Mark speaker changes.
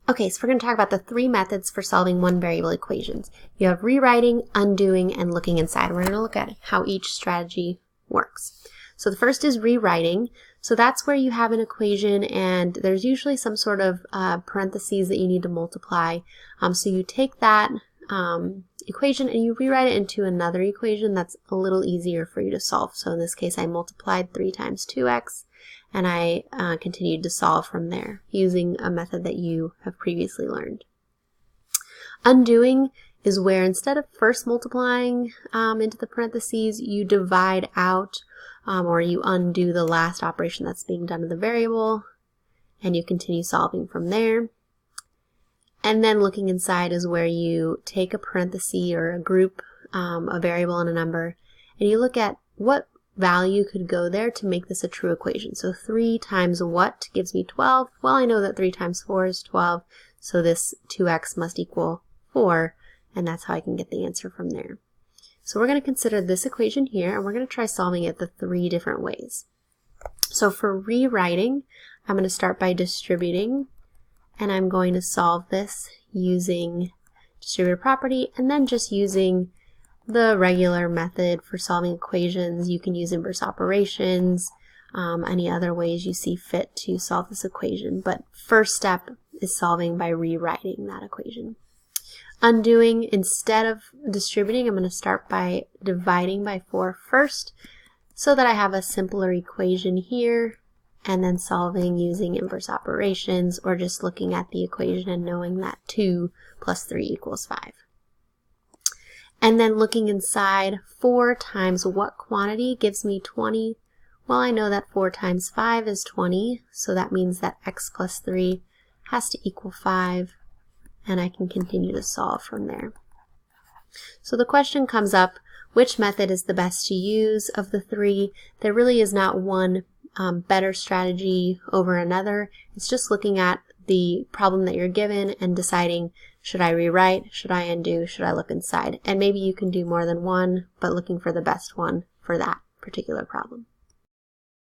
Speaker 1: Okay, so we're going to talk about the three methods for solving one variable equations. You have rewriting, undoing, and looking inside. We're going to look at how each strategy works. So the first is rewriting. So that's where you have an equation and there's usually some sort of parentheses that you need to multiply. So you take that equation and you rewrite it into another equation that's a little easier for you to solve. So in this case, I multiplied 3 times 2x. And I continued to solve from there using a method that you have previously learned. Undoing is where instead of first multiplying into the parentheses, you divide out or you undo the last operation that's being done to the variable, and you continue solving from there. And then looking inside is where you take a parenthesis or a group, a variable and a number, and you look at what value could go there to make this a true equation. So 3 times what gives me 12? Well, I know that 3 times 4 is 12, so this 2x must equal 4, and that's how I can get the answer from there. So we're going to consider this equation here, and we're going to try solving it the 3 different ways. So for rewriting, I'm going to start by distributing, and I'm going to solve this using distributive property, and then just using the regular method for solving equations. You can use inverse operations, any other ways you see fit to solve this equation. But first step is solving by rewriting that equation. Undoing, instead of distributing, I'm going to start by dividing by 4 first so that I have a simpler equation here, and then solving using inverse operations or just looking at the equation and knowing that 2 plus 3 equals 5. And then looking inside, 4 times what quantity gives me 20? Well, I know that 4 times 5 is 20, so that means that x plus 3 has to equal 5, and I can continue to solve from there. So the question comes up, which method is the best to use of the 3? There really is not one better strategy over another. It's just looking at the problem that you're given and deciding, should I rewrite, should I undo, should I look inside? And maybe you can do more than one, but looking for the best one for that particular problem.